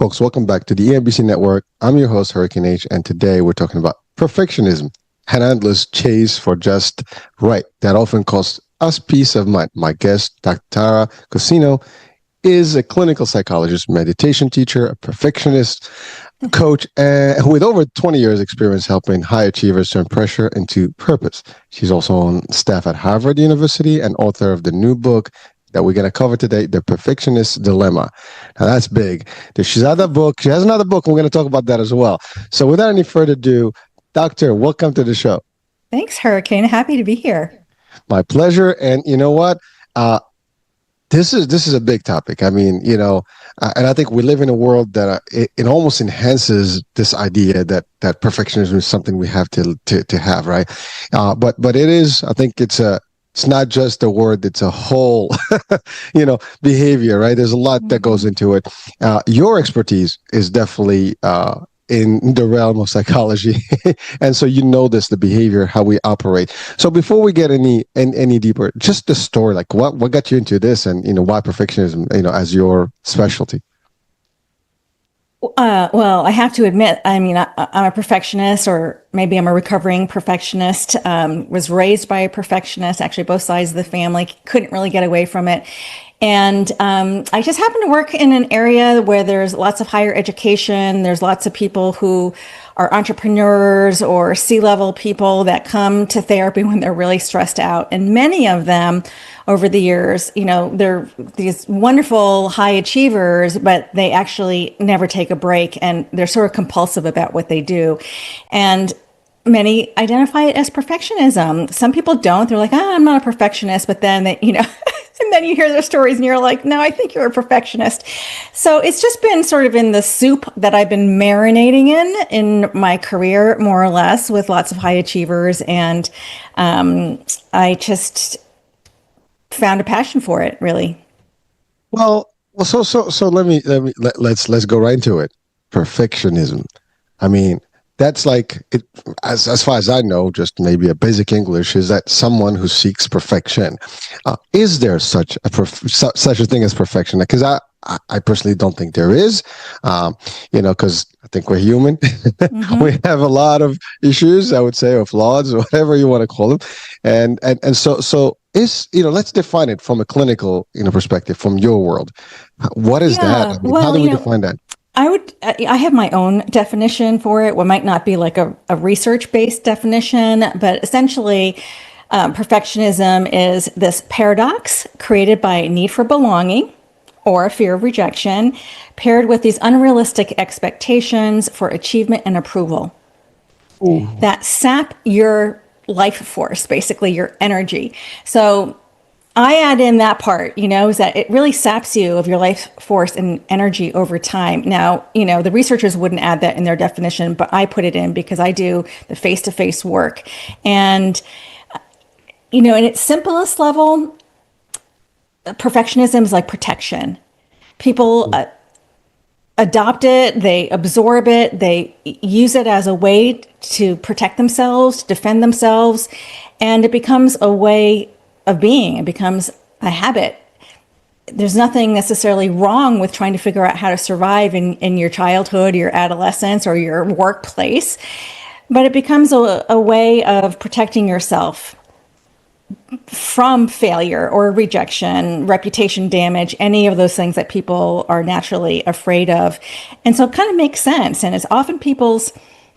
Folks, welcome back to the EMBC Network. I'm your host, Hurricane H, and today we're talking about perfectionism, an endless chase for just right that often costs us peace of mind. My guest, Dr. Tara Cousineau, is a clinical psychologist, meditation teacher, a perfectionist, coach, and with over 20 years experience helping high achievers turn pressure into purpose. She's also on staff at Harvard University and author of the new book that we're going to cover today, The Perfectionist Dilemma. Now that's big. She has another book, and we're going to talk about that as well. So without any further ado, Doctor, welcome to the show. Thanks, Hurricane. Happy to be here. My pleasure. And you know what? This is a big topic. I mean, and I think we live in a world that it almost enhances this idea that perfectionism is something we have to have, right? But it is. I think it's not just a word; it's a whole, behavior, right? There's a lot that goes into it. Your expertise is definitely in the realm of psychology, and so the behavior, how we operate. So before we get any deeper, just the story, like what got you into this, and why perfectionism, as your specialty. Well, I have to admit, I'm a perfectionist, or maybe I'm a recovering perfectionist. Was raised by a perfectionist, actually both sides of the family, couldn't really get away from it. And I just happen to work in an area where there's lots of higher education. There's lots of people who are entrepreneurs or C-level people that come to therapy when they're really stressed out. And many of them over the years, they're these wonderful high achievers, but they actually never take a break, and they're sort of compulsive about what they do. And many identify it as perfectionism. Some people don't. They're like, I'm not a perfectionist. But then they, and then you hear their stories and you're like, no, I think you're a perfectionist. So it's just been sort of in the soup that I've been marinating in my career, more or less, with lots of high achievers. And I just found a passion for it, really. Well, so let's go right into it. Perfectionism. I mean, that's like it, as far as I know, just maybe a basic English, is that someone who seeks perfection. Is there such a thing as perfection? Because I personally don't think there is, because I think we're human. Mm-hmm. We have a lot of issues, I would say, or flaws, or whatever you want to call them. And so is, let's define it from a clinical, perspective, from your world. What is that? I mean, how do we define that? I have my own definition for it. What might not be like a research-based definition, but essentially, perfectionism is this paradox created by a need for belonging or a fear of rejection, paired with these unrealistic expectations for achievement and approval. Ooh. That sap your life force, basically your energy. So I add in that part, is that it really saps you of your life force and energy over time. Now, the researchers wouldn't add that in their definition, but I put it in because I do the face-to-face work. And, in its simplest level, perfectionism is like protection. People adopt it, they absorb it, they use it as a way to protect themselves, to defend themselves, and it becomes a way of being. It becomes a habit. There's nothing necessarily wrong with trying to figure out how to survive in your childhood, your adolescence, or your workplace, but it becomes a way of protecting yourself from failure or rejection, reputation damage, any of those things that people are naturally afraid of. And so it kind of makes sense. And it's often people's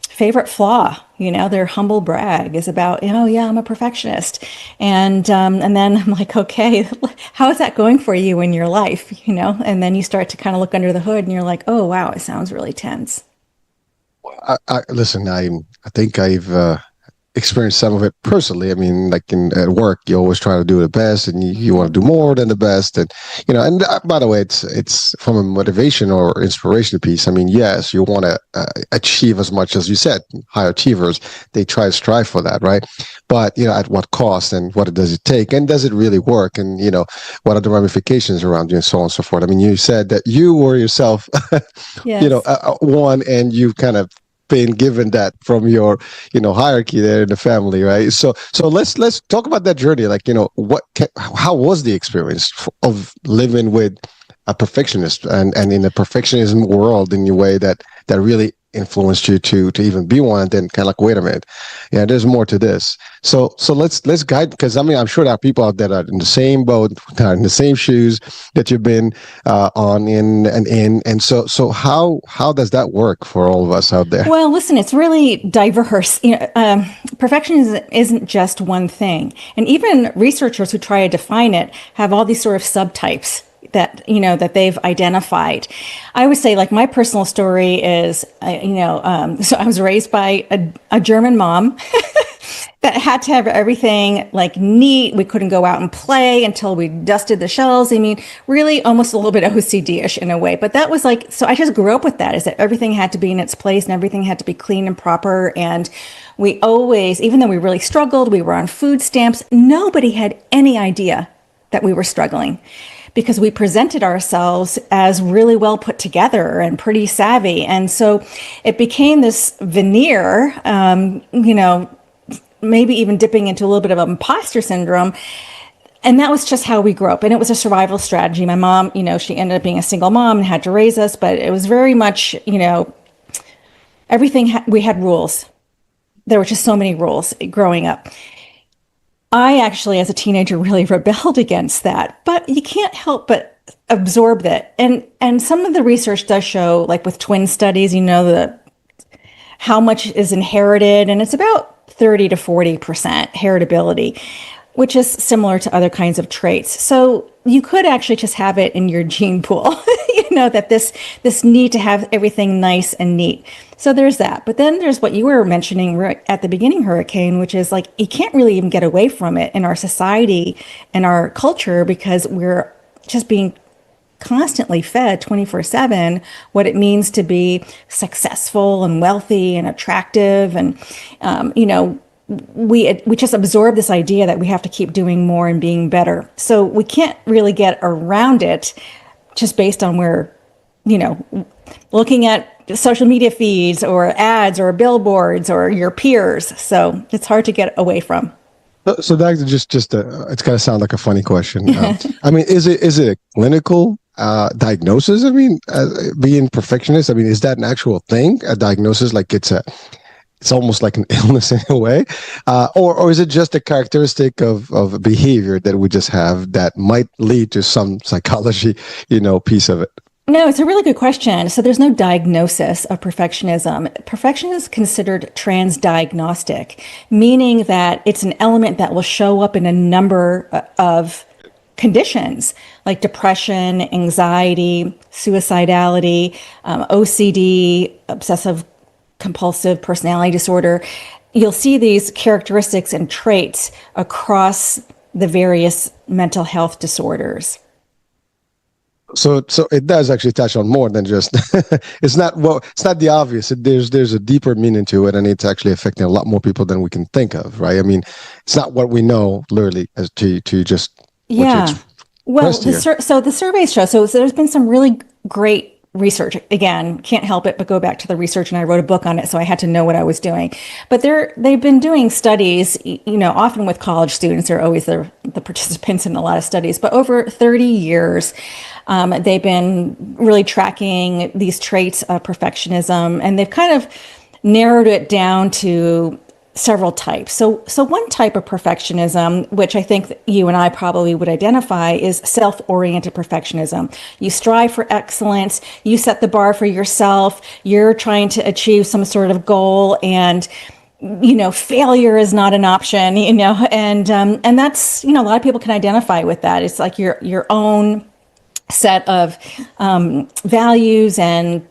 favorite flaw, their humble brag is about, I'm a perfectionist. And then I'm like, okay, how is that going for you in your life? And then you start to kind of look under the hood and you're like, oh, wow, it sounds really tense. Listen, I think I've experienced some of it personally. I mean, like at work, you always try to do the best, and you want to do more than the best. And and by the way, it's from a motivation or inspiration piece. I mean, yes, you want to achieve as much as you said. High achievers, they try to strive for that, right? But at what cost, and what does it take, and does it really work, and what are the ramifications around you, and so on and so forth. I mean, you said that you were yourself, yes. One, and you kind of been given that from your hierarchy there in the family, right? So let's talk about that journey. Like, how was the experience of living with a perfectionist, and in the perfectionism world in your way that really influenced you to even be one, and then kind of like, wait a minute, yeah, there's more to this. So let's guide, because I mean, I'm sure there are people out there that are in the same boat, that are in the same shoes that you've been on and so how does that work for all of us out there? Well, listen, it's really diverse. Perfectionism isn't just one thing. And even researchers who try to define it have all these sort of subtypes that they've identified. I would say, like, my personal story is, so I was raised by a German mom that had to have everything like neat. We couldn't go out and play until we dusted the shelves. I mean, really almost a little bit OCD-ish in a way. But that was like, so I just grew up with that, is that everything had to be in its place and everything had to be clean and proper. And we always, even though we really struggled, we were on food stamps, nobody had any idea that we were struggling, because we presented ourselves as really well put together and pretty savvy. And so it became this veneer, maybe even dipping into a little bit of imposter syndrome. And that was just how we grew up. And it was a survival strategy. My mom, she ended up being a single mom and had to raise us, but it was very much, everything, we had rules. There were just so many rules growing up. I actually, as a teenager, really rebelled against that, but you can't help but absorb that. And some of the research does show, like with twin studies, how much is inherited, and it's about 30 to 40% heritability, which is similar to other kinds of traits. So you could actually just have it in your gene pool, that this need to have everything nice and neat. So there's that. But then there's what you were mentioning at the beginning, Hurricane, which is like, you can't really even get away from it in our society and our culture, because we're just being constantly fed 24/7 what it means to be successful and wealthy and attractive. And, we just absorb this idea that we have to keep doing more and being better. So we can't really get around it just based on where, looking at social media feeds or ads or billboards or your peers. So it's hard to get away from. So that's just it's going to sound like a funny question. I mean, is it a clinical diagnosis? I mean, being perfectionist, I mean, is that an actual thing? A diagnosis, like it's almost like an illness in a way, or is it just a characteristic of behavior that we just have that might lead to some psychology, piece of it? No, it's a really good question. So there's no diagnosis of perfectionism. Perfectionism is considered transdiagnostic, meaning that it's an element that will show up in a number of conditions like depression, anxiety, suicidality, OCD, obsessive compulsive personality disorder. You'll see these characteristics and traits across the various mental health disorders. So it does actually touch on more than just it's not the obvious. There's a deeper meaning to it, and it's actually affecting a lot more people than we can think of, right? I mean, it's not what we know literally as to just Well, so the surveys show. So there's been some really great research. Again, can't help it but go back to the research, and I wrote a book on it, so I had to know what I was doing. But they've been doing studies, often with college students. They're always the participants in a lot of studies. But over 30 years, they've been really tracking these traits of perfectionism, and they've kind of narrowed it down to several types. So one type of perfectionism, which I think that you and I probably would identify, is self-oriented perfectionism. You strive for excellence, you set the bar for yourself, you're trying to achieve some sort of goal, and failure is not an option, and that's, a lot of people can identify with that. It's like your own set of values and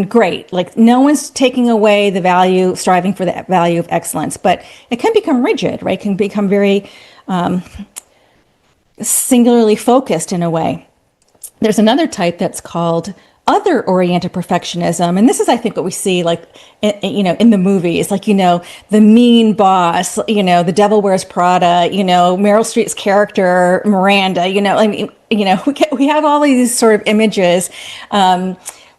great. Like, no one's taking away the value, striving for the value of excellence, but it can become rigid, right? It can become very singularly focused in a way. There's another type that's called other-oriented perfectionism, and this is, I think, what we see, like, in the movies, like, the mean boss, the Devil Wears Prada, Meryl Streep's character Miranda, we have all these sort of images.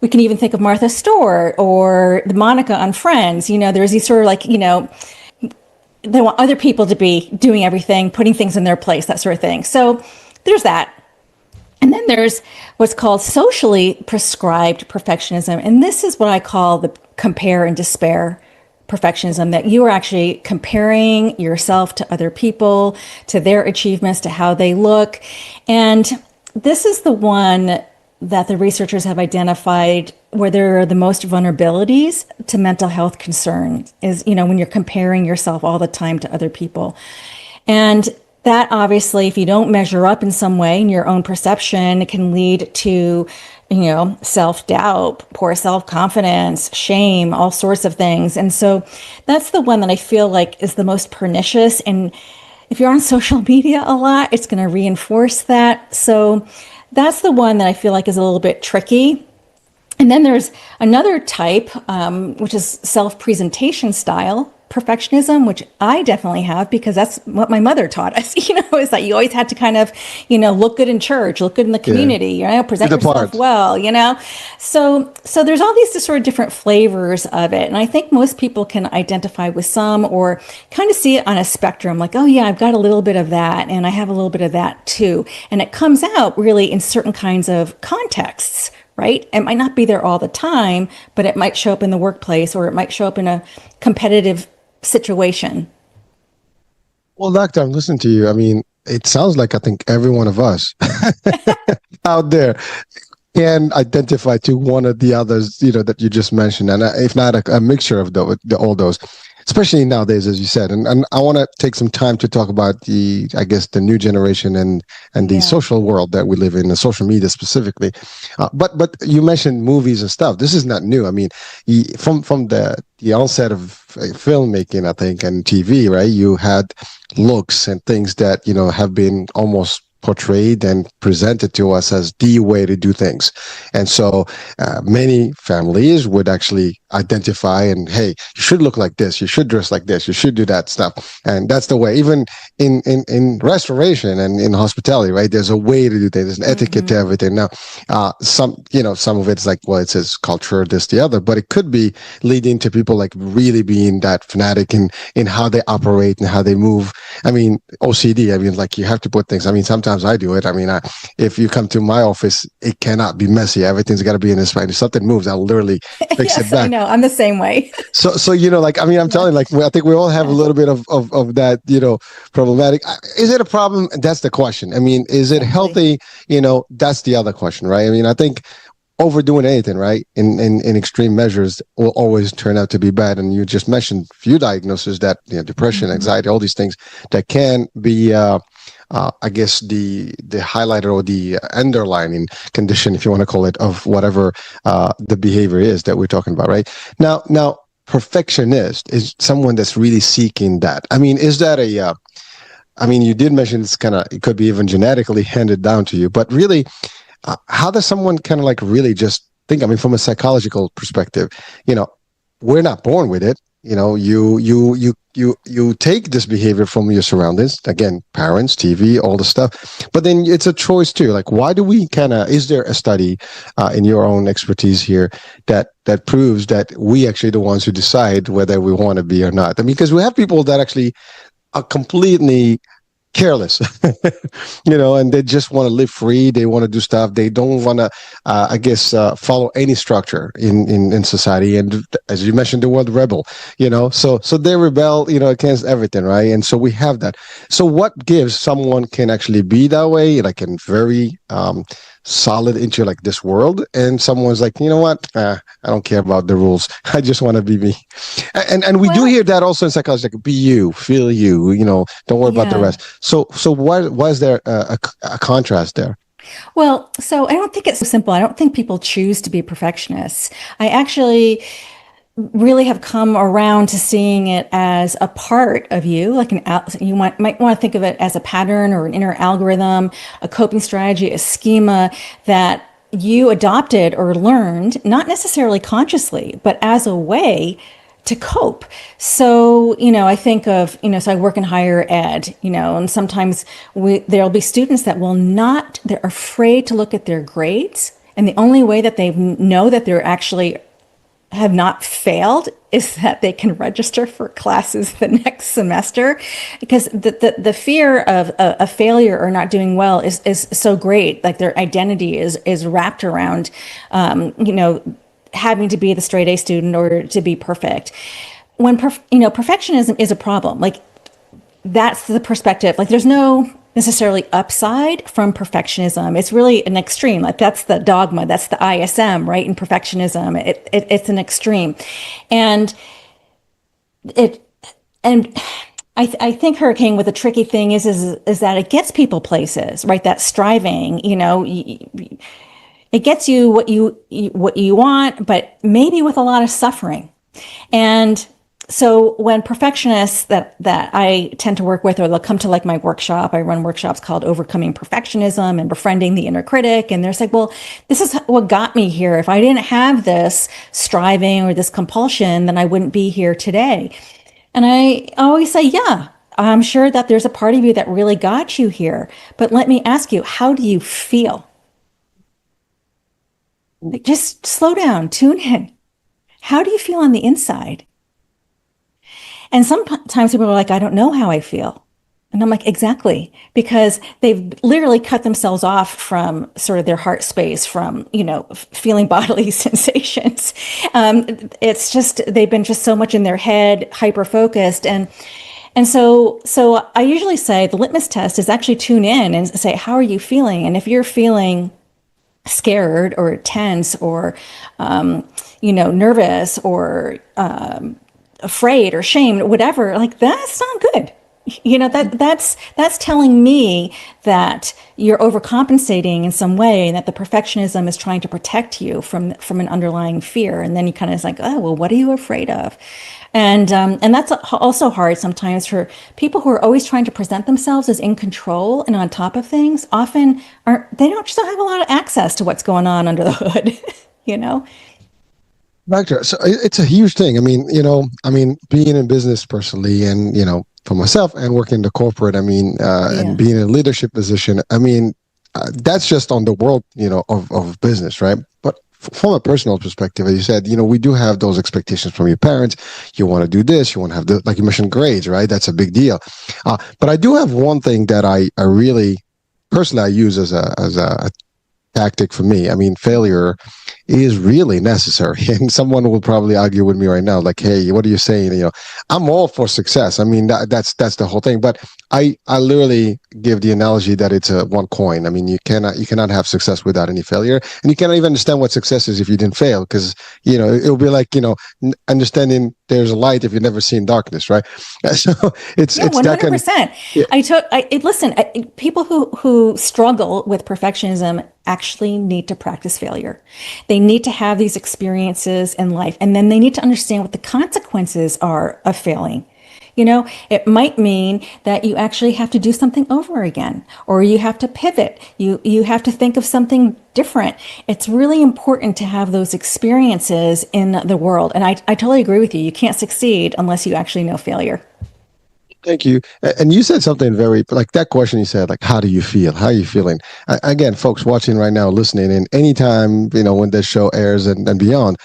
We can even think of Martha Stewart or the Monica on Friends. There's these sort of like, they want other people to be doing everything, putting things in their place, that sort of thing. So there's that. And then there's what's called socially prescribed perfectionism. And this is what I call the compare and despair perfectionism, that you are actually comparing yourself to other people, to their achievements, to how they look. And this is the one that the researchers have identified where there are the most vulnerabilities to mental health concerns is, when you're comparing yourself all the time to other people. And that obviously, if you don't measure up in some way in your own perception, it can lead to, self-doubt, poor self-confidence, shame, all sorts of things. And so that's the one that I feel like is the most pernicious. And if you're on social media a lot, it's going to reinforce that. So that's the one that I feel like is a little bit tricky. And then there's another type, which is self-presentation style perfectionism, which I definitely have because that's what my mother taught us, is that you always had to kind of, look good in church, look good in the community, present yourself well, So there's all these sort of different flavors of it. And I think most people can identify with some or kind of see it on a spectrum, like, oh yeah, I've got a little bit of that and I have a little bit of that too. And it comes out really in certain kinds of contexts. Right? It might not be there all the time, but it might show up in the workplace or it might show up in a competitive situation. Well, doctor, I'm listening to you. I mean, it sounds like I think every one of us out there can identify to one of the others, that you just mentioned, and if not a mixture of all those, especially nowadays, as you said. And I want to take some time to talk about the new generation and the social world that we live in, the social media specifically. But you mentioned movies and stuff. This is not new. I mean, from the onset of filmmaking, I think, and TV, right? You had looks and things that have been almost portrayed and presented to us as the way to do things. And so many families would actually identify and, hey, you should look like this, you should dress like this, you should do that stuff. And that's the way. Even in restoration and in hospitality, right? There's a way to do things. There's an etiquette to everything. Now, some of it's like, well, it says culture, this, the other, but it could be leading to people like really being that fanatic in how they operate and how they move. I mean, OCD, like you have to put things, sometimes I do it. If you come to my office, it cannot be messy. Everything's got to be in this place. If something moves, I'll literally fix Yes, it back. I know. I'm the same way. So I'm telling you, I think we all have a little bit of that, problematic. Is it a problem? That's the question. Is it healthy? That's the other question, right? I think overdoing anything, right, in extreme measures will always turn out to be bad. And you just mentioned a few diagnoses that, depression, anxiety, all these things that can be, I guess the highlighter or the underlining condition, if you want to call it, of whatever the behavior is that we're talking about, right? Now, perfectionist is someone that's really seeking that. Is that you did mention it could be even genetically handed down to you, but really, how does someone kind of like really just think? From a psychological perspective, we're not born with it. You take this behavior from your surroundings, again, parents, TV, all the stuff, but then it's a choice too. Like, why do we is there a study in your own expertise here that proves that we actually the ones who decide whether we want to be or not? Because we have people that actually are completely careless, and they just want to live free. They want to do stuff. They don't want to, follow any structure in society. And as you mentioned, the word rebel, so they rebel, against everything, right? And so we have that. So what gives someone can actually be that way, like in very solid into like this world, and someone's like, you know what, I don't care about the rules. I just want to be me. And we do hear that also in psychology, like be you, feel you, don't worry about the rest. So why is there a contrast there? Well, so I don't think it's so simple. I don't think people choose to be perfectionists. I actually really have come around to seeing it as a part of you, like might want to think of it as a pattern or an inner algorithm, a coping strategy, a schema that you adopted or learned, not necessarily consciously, but as a way to cope. So, I think of, so I work in higher ed, and sometimes there'll be students that they're afraid to look at their grades. And the only way that they know that they're actually have not failed is that they can register for classes the next semester, because the fear of a failure or not doing well is so great. Like their identity is wrapped around, having to be the straight A student or to be perfect. When perfectionism is a problem, like that's the perspective. Like there's no necessarily upside from perfectionism. It's really an extreme. Like that's the dogma. That's the ISM, right? In perfectionism, it's an extreme, and it and I think Hurricane, with the tricky thing is that it gets people places, right? That striving, it gets you what you want, but maybe with a lot of suffering. And so when perfectionists that I tend to work with, or they'll come to like my workshop, I run workshops called Overcoming Perfectionism and Befriending the Inner Critic. And there's like, well, this is what got me here. If I didn't have this striving or this compulsion, then I wouldn't be here today. And I always say, yeah, I'm sure that there's a part of you that really got you here. But let me ask you, how do you feel? Like, just slow down, tune in. How do you feel on the inside? And sometimes people are like, I don't know how I feel. And I'm like, exactly, because they've literally cut themselves off from sort of their heart space, from, feeling bodily sensations. It's just, they've been just so much in their head, hyper focused. And so I usually say the litmus test is actually tune in and say, how are you feeling? And if you're feeling scared or tense or, nervous or, afraid or shamed, whatever, like that's not good. That's telling me that you're overcompensating in some way, and that the perfectionism is trying to protect you from an underlying fear. And then you kind of like, oh, well, what are you afraid of? And that's also hard sometimes for people who are always trying to present themselves as in control and on top of things. Often they don't have a lot of access to what's going on under the hood. Doctor, so it's a huge thing. Being in business personally, and for myself, and working in the corporate, and being in a leadership position, that's just on the world, of business, right? But from a personal perspective, as you said, we do have those expectations from your parents. You want to do this, you want to have the, like you mentioned, grades, right? That's a big deal. But I do have one thing that I really personally I use as a tactic for me. Failure is really necessary. And someone will probably argue with me right now, like, hey, what are you saying? I'm all for success. That's the whole thing. But I literally give the analogy that it's a one coin. You cannot have success without any failure. And you cannot even understand what success is if you didn't fail, because, it'll be like, understanding there's a light if you've never seen darkness, right? So it's 100%. Listen, people who struggle with perfectionism actually need to practice failure. They need to have these experiences in life, and then they need to understand what the consequences are of failing. It might mean that you actually have to do something over again, or you have to pivot. You have to think of something different. It's really important to have those experiences in the world. And I totally agree with you. You can't succeed unless you actually know failure. Thank you. And you said something very, like that question you said, like, how do you feel? How are you feeling? Again, folks watching right now, listening, and anytime, when this show airs and beyond,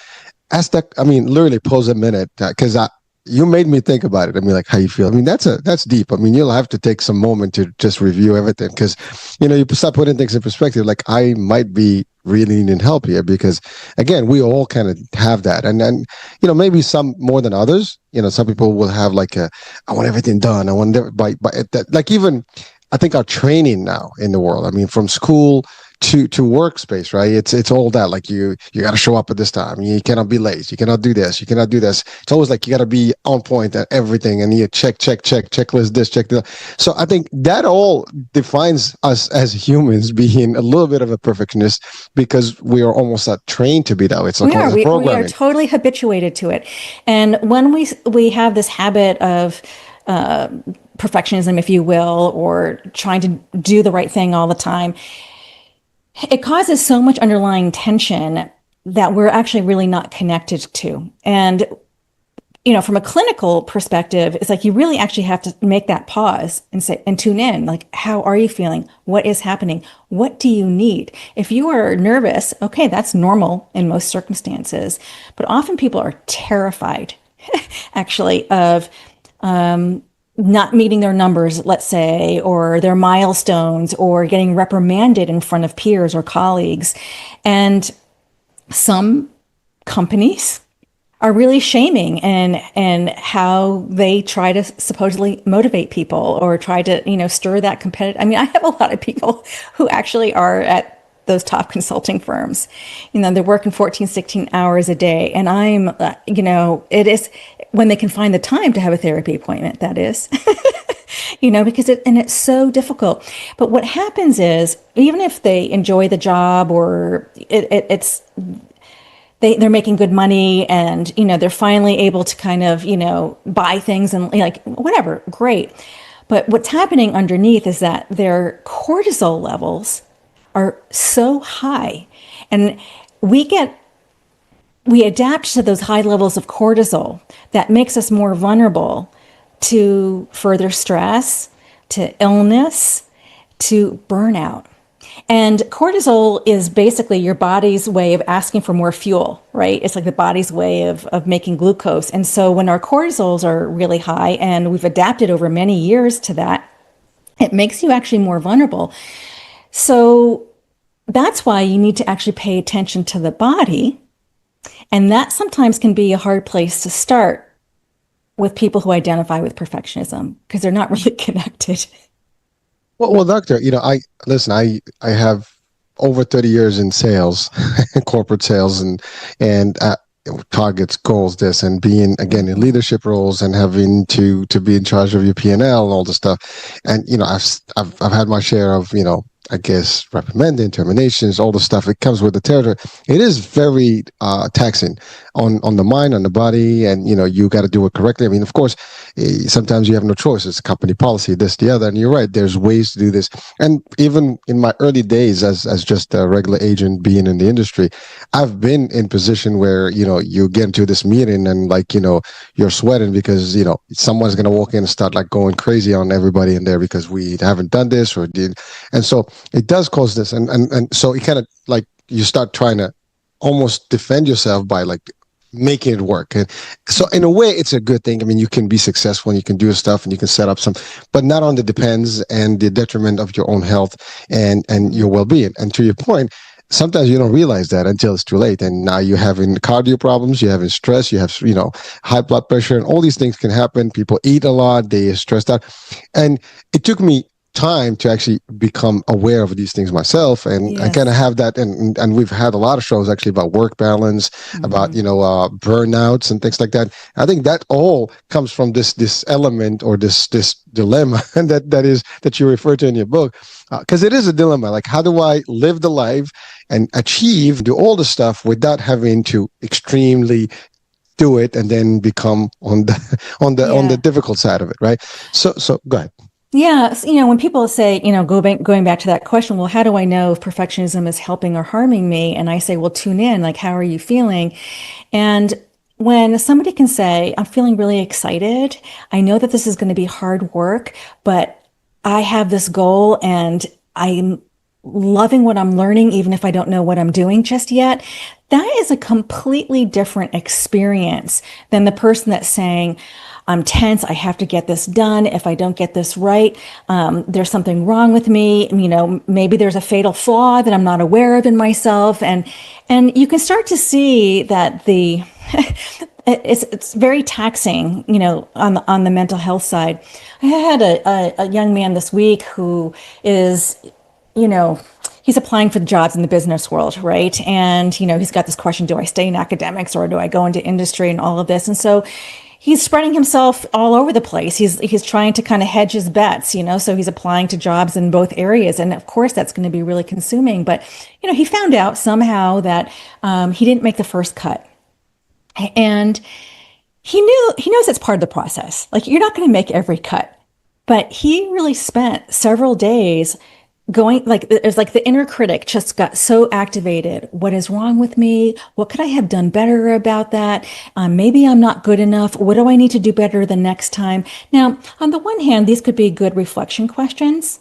ask that, literally pause a minute, because you made me think about it. Like, how you feel? That's deep. You'll have to take some moment to just review everything, because, you start putting things in perspective. Like, I might be really needing help here, because again, we all kind of have that. And maybe some more than others. Some people will have like I want everything done. I want by that, like, even I think our training now in the world, from school to workspace, right? It's all that, like, you got to show up at this time. You cannot be late. You cannot do this. You cannot do this. It's always like you got to be on point at everything, and you checklist this, check that. So I think that all defines us as humans, being a little bit of a perfectionist, because we are almost trained to be that way. It's like we are totally habituated to it. And when we have this habit of perfectionism, if you will, or trying to do the right thing all the time, it causes so much underlying tension that we're actually really not connected to. And from a clinical perspective, it's like you really actually have to make that pause and say and tune in. Like, how are you feeling? What is happening? What do you need? If you are nervous, okay, that's normal in most circumstances. But often people are terrified, actually, of not meeting their numbers, let's say, or their milestones, or getting reprimanded in front of peers or colleagues. And some companies are really shaming and how they try to supposedly motivate people or try to, stir that competitive. I mean, I have a lot of people who actually are at those top consulting firms. They're working 14, 16 hours a day. And it is when they can find the time to have a therapy appointment, that is, because it's so difficult. But what happens is, even if they enjoy the job or they're making good money and, they're finally able to kind of, buy things and whatever, great. But what's happening underneath is that their cortisol levels are so high, and we adapt to those high levels of cortisol that makes us more vulnerable to further stress, to illness, to burnout. And cortisol is basically your body's way of asking for more fuel, right? It's like the body's way of making glucose. And so when our cortisols are really high, and we've adapted over many years to that, it makes you actually more vulnerable. So that's why you need to actually pay attention to the body. And that sometimes can be a hard place to start with people who identify with perfectionism, because they're not really connected. Well, doctor, I have over 30 years in sales, corporate sales, and targets, goals, this, and being again in leadership roles and having to be in charge of your P&L and all the stuff. And I've had my share of I guess reprimanding, terminations, all the stuff. It comes with the territory. It is very taxing on the mind, on the body, and you got to do it correctly. I mean, of course, sometimes you have no choice. It's company policy, this, the other, and you're right. There's ways to do this. And even in my early days as just a regular agent being in the industry, I've been in position where you get into this meeting and you're sweating because someone's gonna walk in and start going crazy on everybody in there because we haven't done this or did, and so it does cause this, and so it kind of you start trying to almost defend yourself by making it work. And so in a way it's a good thing. I mean, you can be successful and you can do stuff and you can set up some, but not on the depends and the detriment of your own health and your well-being. And to your point, sometimes you don't realize that until it's too late. And now you're having cardio problems, you're having stress, you have, high blood pressure, and all these things can happen. People eat a lot, they are stressed out. And it took me time to actually become aware of these things myself, and Yes. I kind of have that, and we've had a lot of shows actually about work balance, about burnouts and things like that. I think that all comes from this element or this dilemma that you refer to in your book, because it is a dilemma. Like, how do I live the life and do all the stuff without having to extremely do it and then become on the difficult side of it, right? So go ahead. Yeah, when people say, going back to that question, well, how do I know if perfectionism is helping or harming me? And I say, well, tune in, how are you feeling? And when somebody can say, I'm feeling really excited, I know that this is going to be hard work, but I have this goal and I'm loving what I'm learning, even if I don't know what I'm doing just yet. That is a completely different experience than the person that's saying, I'm tense, I have to get this done. If I don't get this right, there's something wrong with me. Maybe there's a fatal flaw that I'm not aware of in myself. And you can start to see that it's very taxing, on the mental health side. I had a young man this week who is, he's applying for jobs in the business world, right? And, he's got this question, do I stay in academics or do I go into industry and all of this? And so he's spreading himself all over the place. He's trying to kind of hedge his bets, so he's applying to jobs in both areas. And of course, that's going to be really consuming. But, he found out somehow that he didn't make the first cut. And he knows it's part of the process. You're not going to make every cut. But he really spent several days going like it's like the inner critic just got so activated. What is wrong with me? What could I have done better about that? Maybe I'm not good enough. What do I need to do better the next time? Now, on the one hand, these could be good reflection questions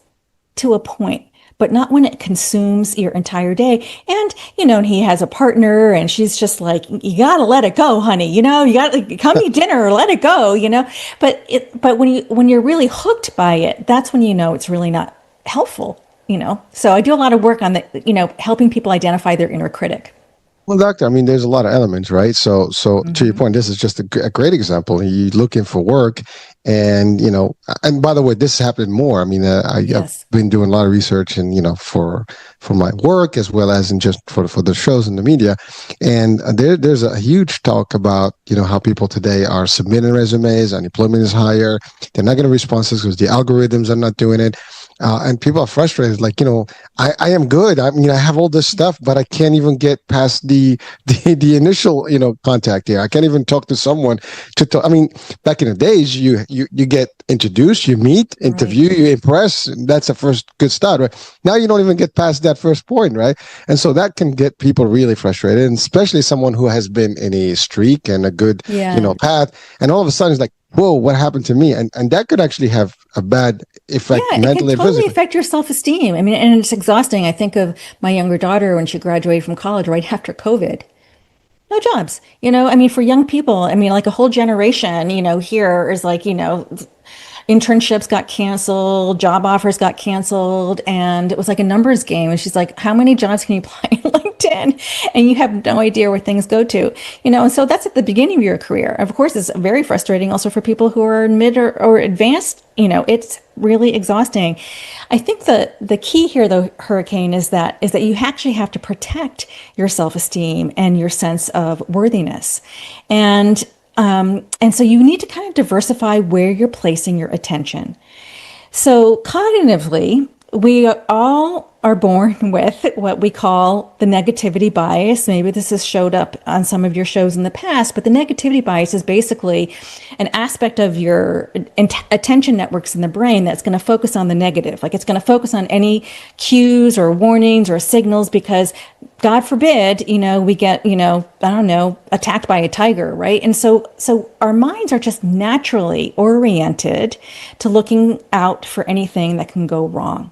to a point, but not when it consumes your entire day. And, and he has a partner and she's just like, you got to let it go, honey. You got to come eat dinner or let it go, but when you're really hooked by it, that's when, it's really not helpful. So I do a lot of work on helping people identify their inner critic. Well, doctor, I mean, there's a lot of elements, right? So to your point, this is just a great example. You're looking for work, and and by the way, this is happening more. I mean, I've been doing a lot of research, and for my work as well as in just for the shows in the media, and there's a huge talk about how people today are submitting resumes, unemployment is higher, they're not getting responses because the algorithms are not doing it. And people are frustrated, like, I am good. I mean, I have all this stuff, but I can't even get past the initial, contact here. I can't even talk to someone to talk. I mean, back in the days, you get introduced, you meet, interview, right. You impress. That's the first good start, right? Now you don't even get past that first point, right? And so that can get people really frustrated, and especially someone who has been in a streak and a good, path. And all of a sudden it's like, whoa, what happened to me? And that could actually have a bad effect mentally it can totally affect your self-esteem. I mean, and it's exhausting. I think of my younger daughter when she graduated from college right after COVID. No jobs, I mean, for young people, I mean, like a whole generation, here is like, internships got canceled, job offers got canceled, and it was like a numbers game. And she's like, how many jobs can you apply on LinkedIn? And you have no idea where things go to, and so that's at the beginning of your career. Of course, it's very frustrating also for people who are mid or advanced, it's really exhausting. I think the key here, though, Hurricane, is that you actually have to protect your self-esteem and your sense of worthiness. And so you need to kind of diversify where you're placing your attention. So cognitively, we all are born with what we call the negativity bias. Maybe this has showed up on some of your shows in the past, but the negativity bias is basically an aspect of your attention networks in the brain that's going to focus on the negative. Like it's going to focus on any cues or warnings or signals because God forbid, we get, attacked by a tiger, right? And so our minds are just naturally oriented to looking out for anything that can go wrong.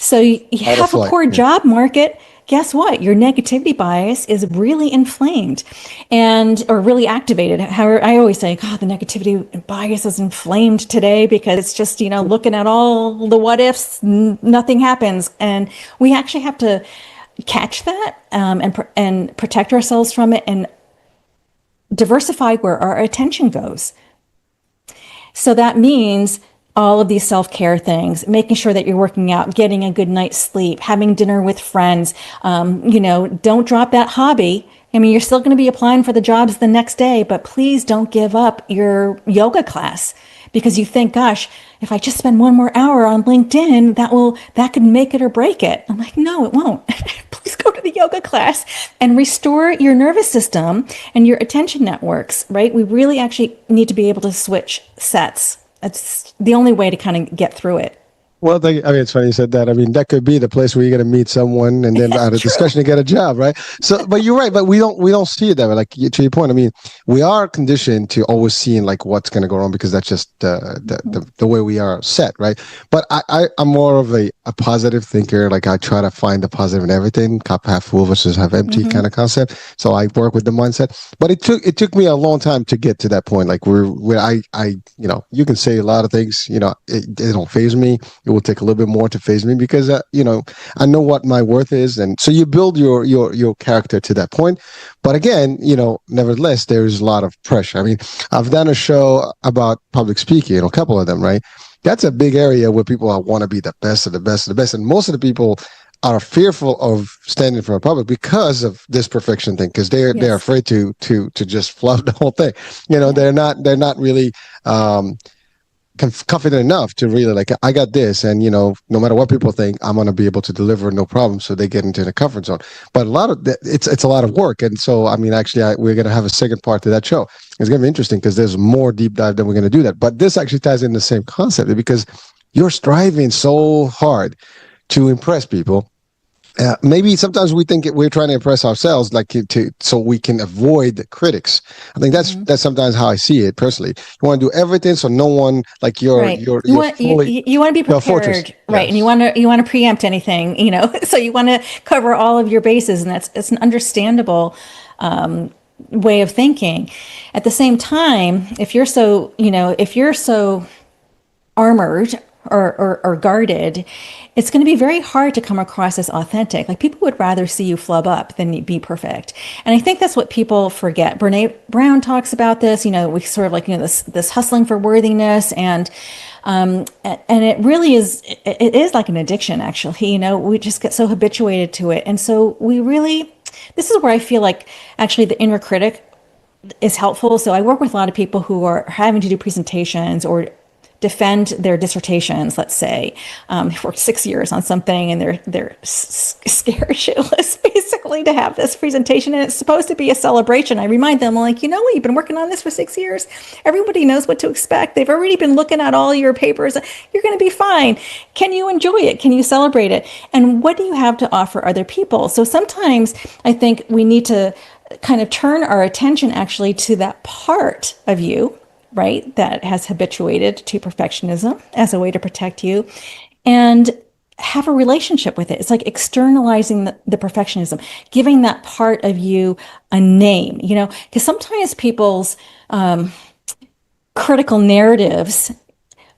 So you have a poor job market. Guess what? Your negativity bias is really inflamed or really activated. However, I always say, God, the negativity bias is inflamed today because it's just, looking at all the what ifs, nothing happens. And we actually have to catch that and protect ourselves from it and diversify where our attention goes. So that means all of these self-care things, making sure that you're working out, getting a good night's sleep, having dinner with friends, don't drop that hobby. I mean, you're still going to be applying for the jobs the next day, but please don't give up your yoga class because you think, gosh, if I just spend one more hour on LinkedIn, that could make it or break it. I'm like, no, it won't. Please go to the yoga class and restore your nervous system and your attention networks, right? We really actually need to be able to switch sets. That's the only way to kind of get through it. Well, I mean, it's funny you said that. I mean, that could be the place where you're going to meet someone and then out of discussion to get a job, right? So, but you're right. But we don't see it that way. Like to your point, I mean, we are conditioned to always seeing like what's going to go wrong because that's just the way we are set, right? But I'm more of a positive thinker. Like I try to find the positive in everything. Cup half full versus half empty kind of concept. So I work with the mindset. But it took me a long time to get to that point. Like where I you can say a lot of things. It don't faze me. It will take a little bit more to phase me because I know what my worth is, and so you build your character to that point. But again, nevertheless, there's a lot of pressure. I mean, I've done a show about public speaking, a couple of them, right? That's a big area where people want to be the best of the best of the best, and most of the people are fearful of standing in front of public because of this perfection thing, because they're afraid to just flub the whole thing. They're not really confident enough to really like, I got this, and no matter what people think, I'm going to be able to deliver no problem. So they get into the comfort zone. But a lot of it's a lot of work, and so I mean, actually, we're going to have a second part to that show. It's going to be interesting because there's more deep dive than we're going to do that. But this actually ties in the same concept because you're striving so hard to impress people. Maybe sometimes we think we're trying to impress ourselves, like so we can avoid the critics. I think that's sometimes how I see it personally. You want to do everything so no one, like Right. you're fully You want to be your fortress. prepared, right? And Yes. you want to preempt anything, so you want to cover all of your bases, and it's an understandable way of thinking. At the same time, if you're so armored or guarded, it's going to be very hard to come across as authentic. Like people would rather see you flub up than be perfect. And I think that's what people forget. Brene Brown talks about this, we sort of like, this hustling for worthiness, and it really is, it is like an addiction, actually. We just get so habituated to it. And so this is where I feel like actually the inner critic is helpful. So I work with a lot of people who are having to do presentations or defend their dissertations, let's say, for 6 years on something, and they're scared shitless, basically, to have this presentation, and it's supposed to be a celebration. I remind them, like, you've been working on this for 6 years. Everybody knows what to expect. They've already been looking at all your papers. You're going to be fine. Can you enjoy it? Can you celebrate it? And what do you have to offer other people? So sometimes I think we need to kind of turn our attention actually to that part of you, right, that has habituated to perfectionism as a way to protect you, and have a relationship with it. It's like externalizing the perfectionism, giving that part of you a name, because sometimes people's critical narratives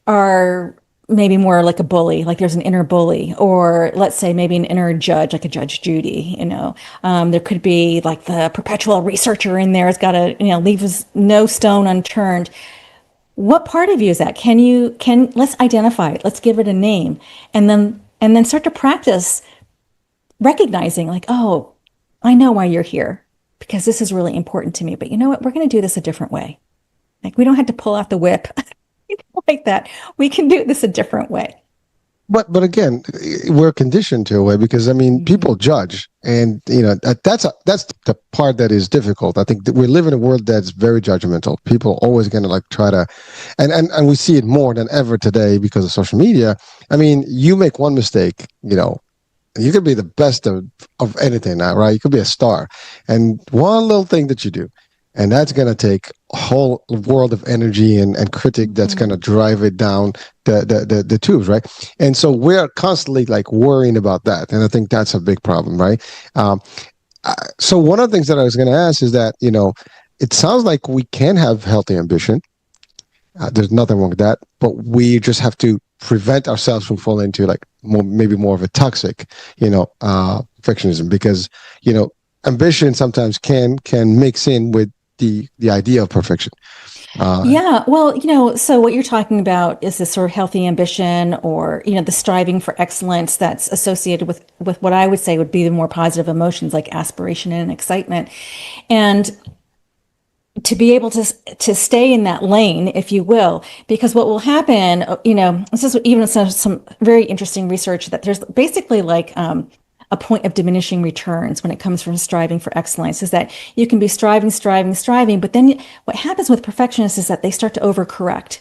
are maybe more like a bully, like there's an inner bully, or let's say maybe an inner judge, like a Judge Judy, there could be like the perpetual researcher in there has got to, leave no stone unturned. What part of you is that? Let's identify it. Let's give it a name, and then start to practice recognizing, like, oh, I know why you're here, because this is really important to me, but you know what? We're going to do this a different way. Like, we don't have to pull out the whip like that. We can do this a different way. But again, we're conditioned to a way because people judge, and that's the part that is difficult. I think that we live in a world that's very judgmental. People always going to like try to, and we see it more than ever today because of social media. You make one mistake, you could be the best of anything now, right? You could be a star, and one little thing that you do, and that's going to take a whole world of energy and critic that's going to drive it down the tubes, right? And so we're constantly like worrying about that. And I think that's a big problem, right? So one of the things that I was going to ask is that, it sounds like we can have healthy ambition. There's nothing wrong with that, but we just have to prevent ourselves from falling into like maybe more of a toxic, perfectionism, because, ambition sometimes can mix in with the idea of perfection. Yeah, well, so what you're talking about is this sort of healthy ambition, or the striving for excellence that's associated with what I would say would be the more positive emotions like aspiration and excitement, and to be able to stay in that lane, if you will, because what will happen, this is even some very interesting research that there's basically like a point of diminishing returns when it comes from striving for excellence, is that you can be striving, but then what happens with perfectionists is that they start to overcorrect.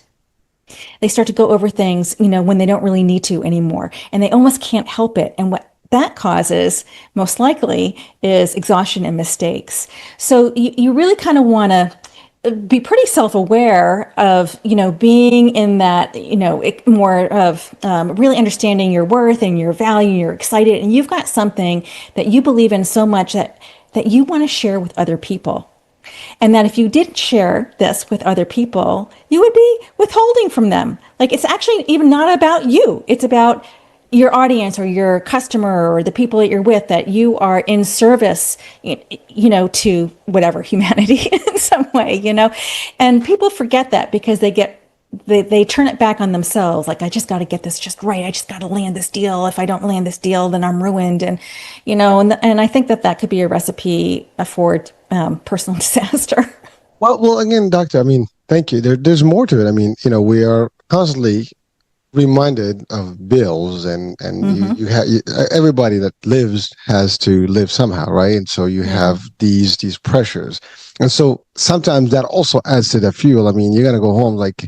They start to go over things, when they don't really need to anymore, and they almost can't help it. And what that causes, most likely, is exhaustion and mistakes. So you really kind of want to be pretty self-aware of, being in that, more of really understanding your worth and your value, you're excited, and you've got something that you believe in so much that you want to share with other people. And that if you didn't share this with other people, you would be withholding from them. Like, it's actually even not about you. It's about your audience or your customer or the people that you're with, that you are in service, to whatever, humanity in some way, and people forget that because they turn it back on themselves. Like, I just got to get this just right. I just got to land this deal. If I don't land this deal, then I'm ruined. And, and I think that could be a recipe for personal disaster. Well, again, doctor, thank you. There's more to it. We are constantly reminded of bills, and Mm-hmm. everybody that lives has to live somehow, right? And so you Yeah. have these pressures, and so sometimes that also adds to the fuel. I mean, you're gonna go home, like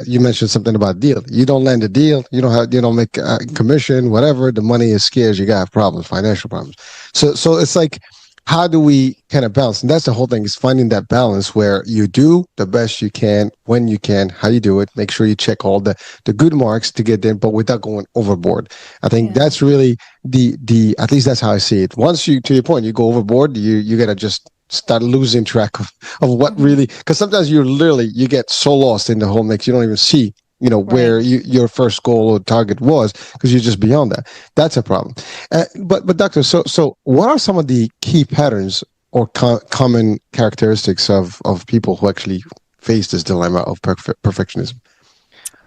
you mentioned something about deal. You don't land a deal, you don't make a commission, whatever. The money is scarce. You got problems, financial problems. So it's like, how do we kind of balance? And that's the whole thing, is finding that balance where you do the best you can when you can, how you do it. Make sure you check all the good marks to get there, but without going overboard. I think Yeah. that's really the at least that's how I see it. Once you, to your point, you go overboard, you gotta just start losing track of what Mm-hmm. really, because sometimes you get so lost in the whole mix, you don't even see where Right. your first goal or target was, because you're just beyond that. That's a problem. But doctor, so what are some of the key patterns or common characteristics of people who actually face this dilemma of perfectionism?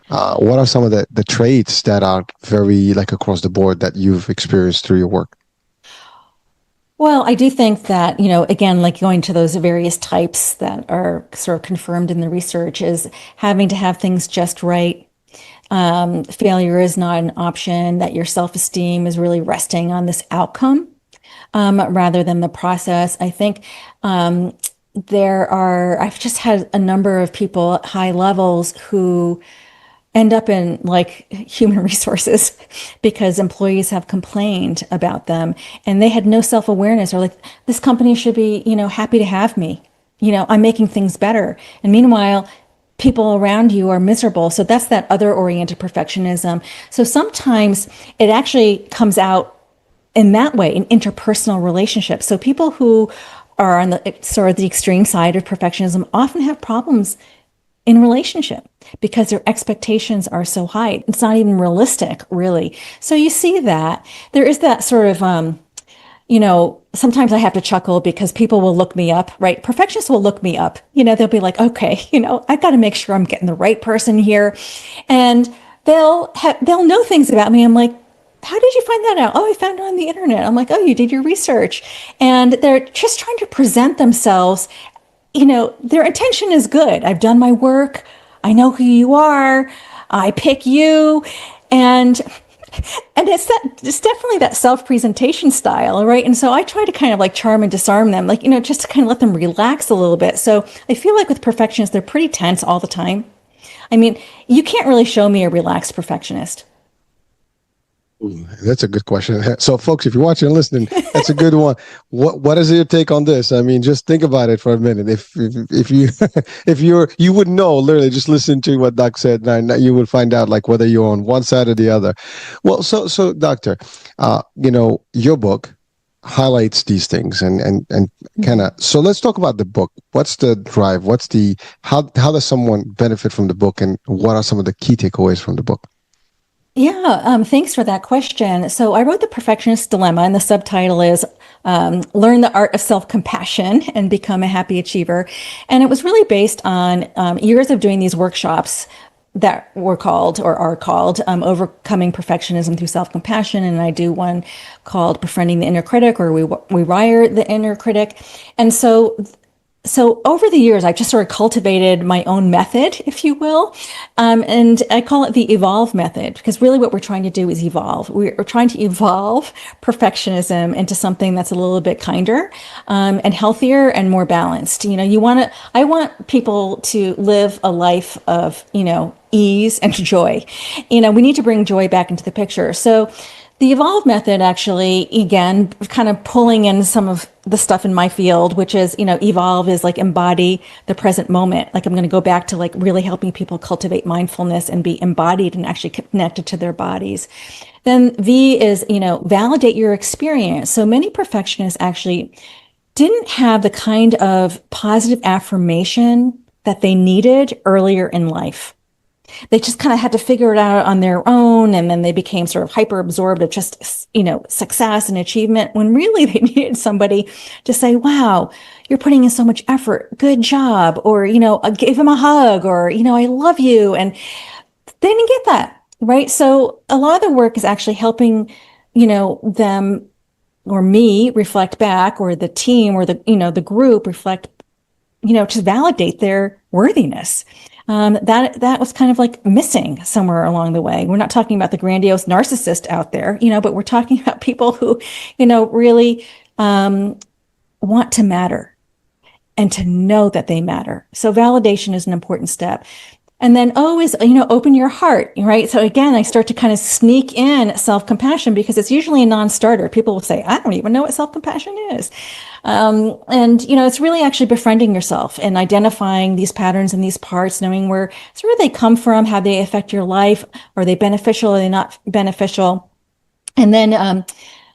What are some of the traits that are very, like, across the board that you've experienced through your work? Well, I do think that, again, like going to those various types that are sort of confirmed in the research, is having to have things just right. Failure is not an option, that your self-esteem is really resting on this outcome, rather than the process. I think I've just had a number of people at high levels who end up in like human resources because employees have complained about them and they had no self-awareness, or like, this company should be, happy to have me. I'm making things better. And meanwhile, people around you are miserable. So that's that other oriented perfectionism. So sometimes it actually comes out in that way in interpersonal relationships. So people who are on the sort of the extreme side of perfectionism often have problems in relationship because their expectations are so high. It's not even realistic, really. So you see that there is that sort of, sometimes I have to chuckle because people will look me up, right? Perfectionists will look me up. They'll be like, okay, I've got to make sure I'm getting the right person here. And they'll know things about me. I'm like, how did you find that out? Oh, I found it on the internet. I'm like, oh, you did your research. And they're just trying to present themselves. Their intention is good. I've done my work. I know who you are. I pick you. And it's definitely that self-presentation style, right? And so I try to kind of like charm and disarm them, like, just to kind of let them relax a little bit. So I feel like with perfectionists, they're pretty tense all the time. I mean, you can't really show me a relaxed perfectionist. Ooh, that's a good question. So, folks, if you're watching and listening, that's a good one. What is your take on this? I mean, just think about it for a minute. If you you would know, literally just listen to what Doc said, and you would find out, like, whether you're on one side or the other. Well, so doctor, your book highlights these things, and kind Mhm. of. So let's talk about the book. What's the drive? What's the how does someone benefit from the book, and what are some of the key takeaways from the book? Yeah, thanks for that question. So I wrote The Perfectionist Dilemma, and the subtitle is Learn the Art of Self-Compassion and Become a Happy Achiever. And it was really based on years of doing these workshops that were called, or are called, Overcoming Perfectionism Through Self-Compassion. And I do one called Befriending the Inner Critic, or We Rewire the Inner Critic. And so over the years, I've just sort of cultivated my own method, if you will. And I call it the evolve method, because really what we're trying to do is evolve. We're trying to evolve perfectionism into something that's a little bit kinder, and healthier and more balanced. I want people to live a life of, ease and joy. We need to bring joy back into the picture. So the evolve method, actually, again, kind of pulling in some of the stuff in my field, which is, evolve is like embody the present moment. Like, I'm going to go back to like really helping people cultivate mindfulness and be embodied and actually connected to their bodies. Then V is, validate your experience. So many perfectionists actually didn't have the kind of positive affirmation that they needed earlier in life. They just kind of had to figure it out on their own, and then they became sort of hyper absorbed of just, success and achievement, when really they needed somebody to say, wow, you're putting in so much effort, good job, or, give them a hug, or, I love you. And they didn't get that, right? So a lot of the work is actually helping, them or me reflect back, or the team, or the group reflect, to validate their worthiness. that was kind of like missing somewhere along the way. We're not talking about the grandiose narcissist out there, but we're talking about people who, really want to matter and to know that they matter. So validation is an important step. And then always, open your heart, right? So again, I start to kind of sneak in self-compassion because it's usually a non-starter. People will say, I don't even know what self-compassion is. And it's really actually befriending yourself and identifying these patterns and these parts, knowing where they come from, how they affect your life. Are they beneficial? Are they not beneficial? And then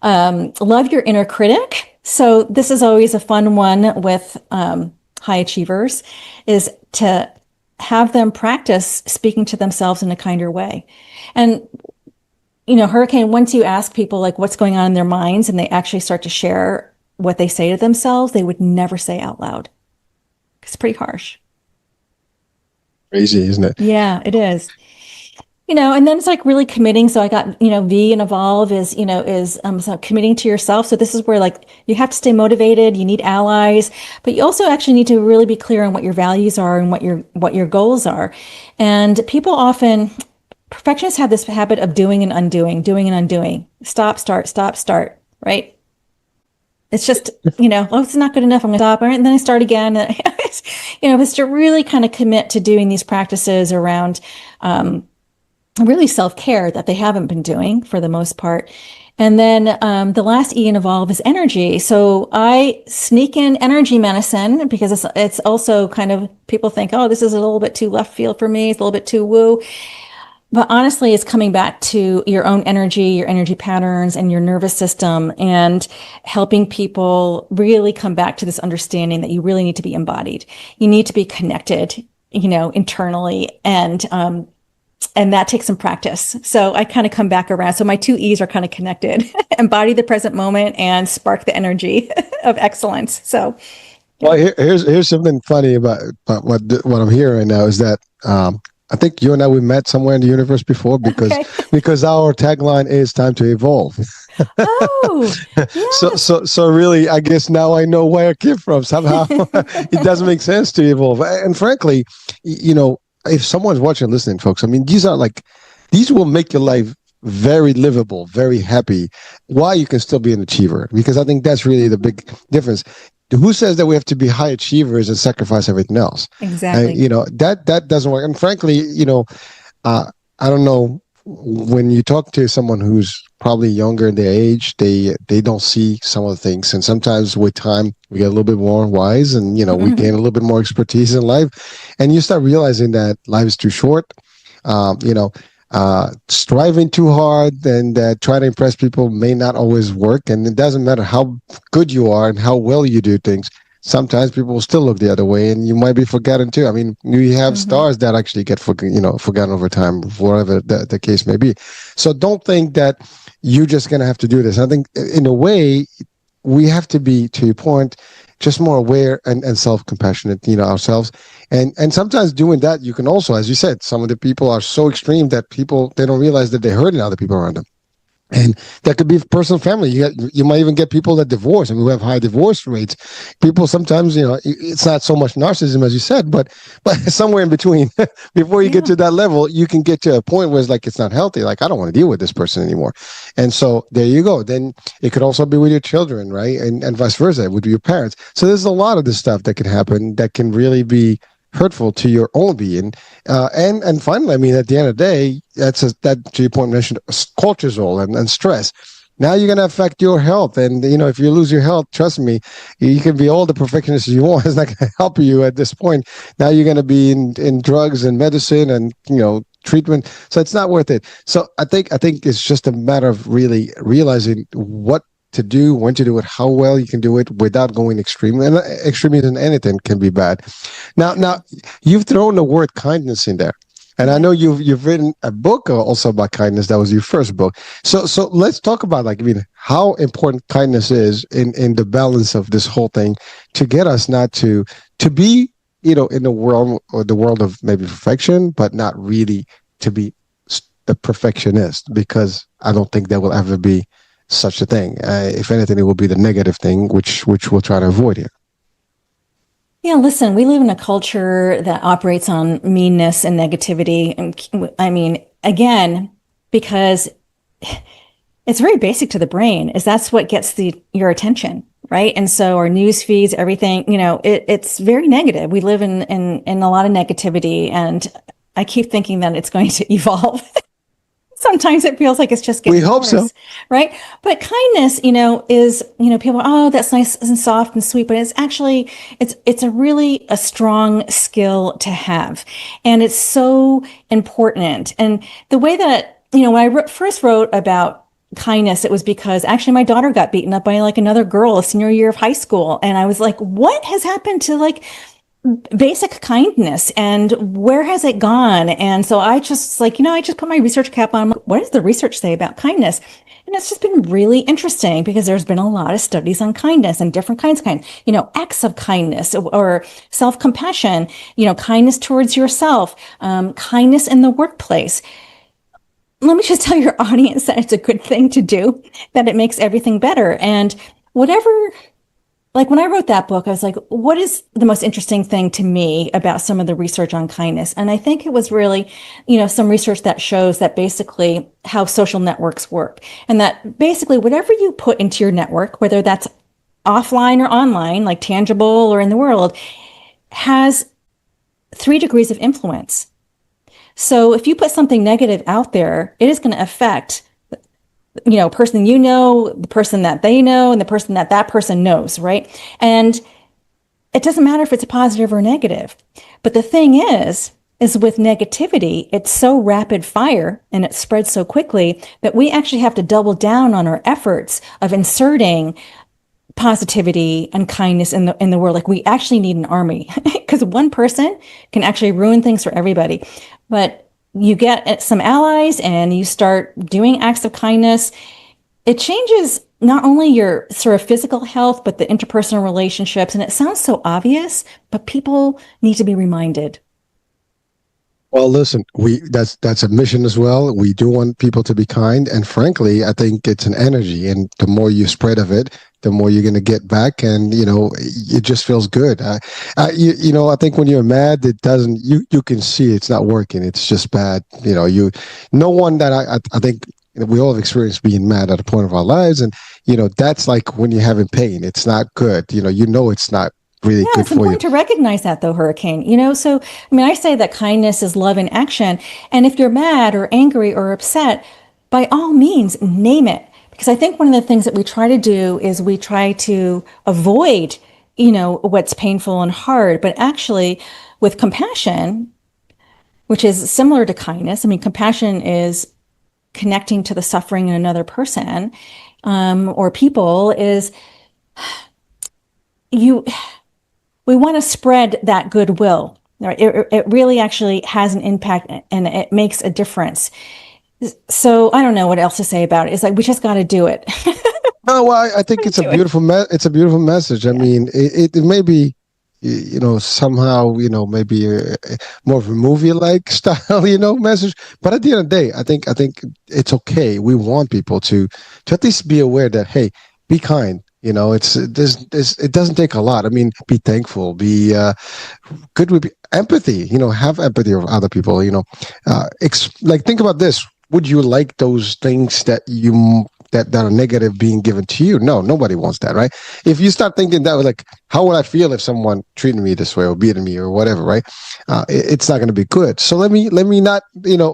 love your inner critic. So this is always a fun one with high achievers, is to have them practice speaking to themselves in a kinder way. And, Hurricane, once you ask people like what's going on in their minds and they actually start to share what they say to themselves, they would never say out loud. It's pretty harsh. Crazy, isn't it? Yeah, it is. And then it's like really committing. So I got, V and evolve is, so committing to yourself. So this is where like you have to stay motivated. You need allies, but you also actually need to really be clear on what your values are and what your goals are. And perfectionists have this habit of doing and undoing, stop, start, right? It's just, it's not good enough. I'm going to stop. And then I start again. It's to really kind of commit to doing these practices around, really self-care that they haven't been doing for the most part. And then the last E in evolve is energy. So I sneak in energy medicine because it's also kind of, people think, oh, this is a little bit too left field for me. It's a little bit too woo. But honestly, it's coming back to your own energy, your energy patterns, and your nervous system, and helping people really come back to this understanding that you really need to be embodied. You need to be connected, internally, and that takes some practice. So I kind of come back around. So my two E's are kind of connected: embody the present moment and spark the energy of excellence. So, well, here's something funny about what I'm hearing right now is that I think you and I, we met somewhere in the universe before because our tagline is time to evolve. Oh, yeah. So really, I guess now I know where I came from. Somehow it doesn't make sense to evolve. And frankly, if someone's watching and listening, folks, I mean, these will make your life very livable, very happy, while you can still be an achiever. Because I think that's really the big difference. Who says that we have to be high achievers and sacrifice everything else? Exactly. That doesn't work. And frankly, I don't know, when you talk to someone who's probably younger in their age, they don't see some of the things. And sometimes with time, we get a little bit more wise and, we gain a little bit more expertise in life. And you start realizing that life is too short. Striving too hard and trying to impress people may not always work. And it doesn't matter how good you are and how well you do things. Sometimes people will still look the other way and you might be forgotten too. I mean, you have stars that actually get forgotten over time, whatever the case may be. So don't think that you're just going to have to do this. I think in a way, we have to be, to your point, just more aware and self-compassionate, ourselves. And sometimes doing that, you can also, as you said, some of the people are so extreme that they don't realize that they're hurting other people around them. And that could be personal family. You might even get people that divorce. I mean, we have high divorce rates. People sometimes, it's not so much narcissism as you said, but somewhere in between. Before you get to that level, you can get to a point where it's like it's not healthy. Like, I don't want to deal with this person anymore. And so there you go. Then it could also be with your children, right? And vice versa with your parents. So there's a lot of this stuff that can happen that can really be hurtful to your own being. And finally, I mean, at the end of the day, that to your point mentioned cortisol and stress. Now you're going to affect your health. And, if you lose your health, trust me, you can be all the perfectionist you want. It's not going to help you at this point. Now you're going to be in drugs and medicine and, treatment. So it's not worth it. So I think it's just a matter of really realizing what to do, when to do it, how well you can do it without going extreme. And extremism in anything can be bad. Now you've thrown the word kindness in there. And I know you've written a book also about kindness. That was your first book. So let's talk about how important kindness is in the balance of this whole thing to get us not to be, in the world of maybe perfection, but not really to be the perfectionist, because I don't think there will ever be such a thing. If anything, it will be the negative thing, which we'll try to avoid here. Yeah, listen, we live in a culture that operates on meanness and negativity. And I mean, again, because it's very basic to the brain, is that's what gets your attention, right? And so our news feeds, everything, it's very negative. We live in a lot of negativity, and I keep thinking that it's going to evolve. Sometimes it feels like it's just We getting hope so. worse, right? But kindness, is, people, oh, that's nice and soft and sweet, but it's actually, it's a really a strong skill to have. And it's so important. And the way that, when I first wrote about kindness, it was because actually my daughter got beaten up by like another girl a senior year of high school. And I was like, what has happened to like basic kindness, and where has it gone? And so I just like, I just put my research cap on. What does the research say about kindness? And it's just been really interesting because there's been a lot of studies on kindness and different kinds of kindness, acts of kindness or self-compassion, kindness towards yourself, kindness in the workplace. Let me just tell your audience that it's a good thing to do, that it makes everything better. And whatever, like when I wrote that book, I was like, what is the most interesting thing to me about some of the research on kindness? And I think it was really, some research that shows that basically how social networks work, and that basically whatever you put into your network, whether that's offline or online, like tangible or in the world, has 3 degrees of influence. So if you put something negative out there, it is going to affect person the person that they know, and the person that that person knows, right? And it doesn't matter if it's a positive or negative. But the thing is with negativity, it's so rapid fire and it spreads so quickly that we actually have to double down on our efforts of inserting positivity and kindness in the world. Like we actually need an army because one person can actually ruin things for everybody. But you get some allies and you start doing acts of kindness. It changes not only your sort of physical health, but the interpersonal relationships. And it sounds so obvious, but people need to be reminded. Well, listen, we that's a mission as well. We do want people to be kind, and frankly, I think it's an energy, and the more you spread of it, the more you're going to get back, and it just feels good. I think when you're mad, it doesn't. You can see it's not working. It's just bad. No one that I think we all have experienced being mad at a point of our lives, and that's like when you're having pain. It's not good. It's not really Yeah, good it's for you. important to recognize that though, Hurricane. So I mean, I say that kindness is love in action. And if you're mad or angry or upset, by all means, name it. Because I think one of the things that we try to do is we try to avoid, what's painful and hard. But actually, with compassion, which is similar to kindness, I mean, compassion is connecting to the suffering in another person or people, is you we want to spread that goodwill. Right? It really actually has an impact and it makes a difference. So I don't know what else to say about it. It's like we just got to do it. No, well, I think it's a beautiful it's a beautiful message. I mean, it may be, somehow, maybe more of a movie-like style, message. But at the end of the day, I think it's okay. We want people to at least be aware that, hey, be kind. It doesn't take a lot. I mean, be thankful, be good with empathy. Have empathy of other people. Like think about this. Would you like those things that are negative being given to you? No, nobody wants that, right? If you start thinking that, like, how would I feel if someone treated me this way or beating me or whatever, right? It's not going to be good. So let me not,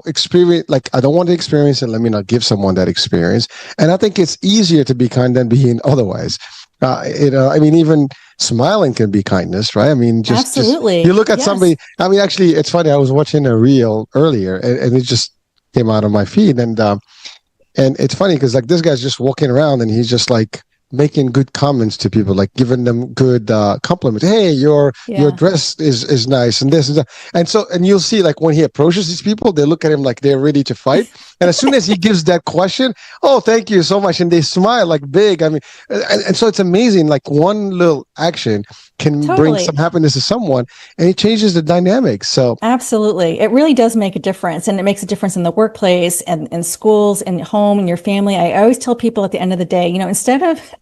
experience, like, I don't want to experience it. Let me not give someone that experience. And I think it's easier to be kind than being otherwise. I mean, even smiling can be kindness, right? I mean, just Absolutely. you look at Yes. somebody. I mean, actually, it's funny. I was watching a reel earlier, and it just came out of my feed, and it's funny because like this guy's just walking around and he's just like making good comments to people, like giving them good compliments. Hey, your Yeah. dress is nice, and this and that. And you'll see like when he approaches these people, they look at him like they're ready to fight. And as soon as he gives that question, oh, thank you so much, and they smile like big. I mean, and so it's amazing. Like one little action can bring some Totally. happiness to someone, and it changes the dynamic. So Absolutely. It really does make a difference. And it makes a difference in the workplace and in schools and home and your family. I always tell people at the end of the day, instead of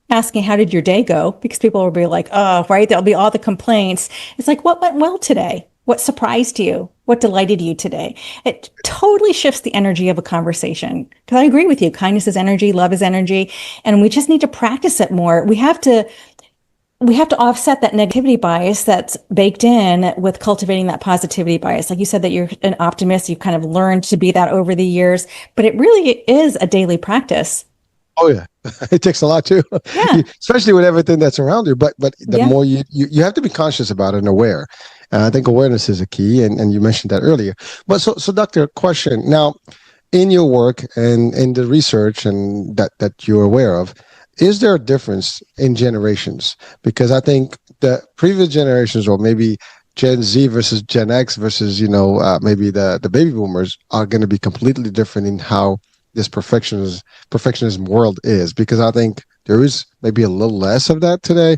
asking how did your day go, because people will be like, oh, right, there'll be all the complaints. It's like, what went well today? What surprised you? What delighted you today? It totally shifts the energy of a conversation, because I agree with you, kindness is energy, love is energy, and we just need to practice it more. We have to offset that negativity bias that's baked in with cultivating that positivity bias. Like you said, that you're an optimist, you've kind of learned to be that over the years, but it really is a daily practice. Oh yeah, it takes a lot too, Yeah. especially with everything that's around you. But the Yeah. more you have to be conscious about it and aware. I think awareness is a key, and you mentioned that earlier. But so doctor, question now, in your work and in the research and that you're aware of, is there a difference in generations? Because I think the previous generations, or maybe Gen Z versus Gen X versus maybe the baby boomers, are going to be completely different in how this perfectionism world is. Because I think there is maybe a little less of that today.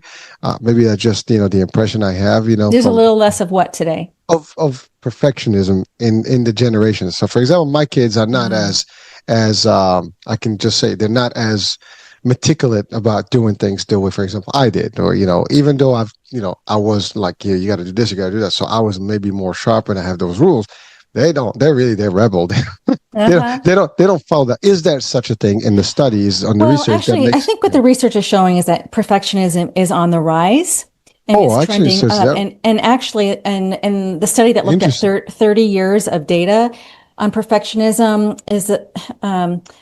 Maybe that's just the impression I have There's a from little less of what today? of perfectionism in the generations. So, for example, my kids are not Mm, as I can just say they're not as meticulous about doing things the way, for example, I did. Or even though I was like, you got to do this, you got to do that. So I was maybe more sharp and I have those rules. They don't. They're rebel. uh-huh. They don't follow that. Is there such a thing in the studies on the Well, research that actually, I makes? think what the research is showing is that perfectionism is on the rise and Oh, it's actually, it trending says up. that. And actually, and the study that looked at Interesting. 30 years of data on perfectionism is that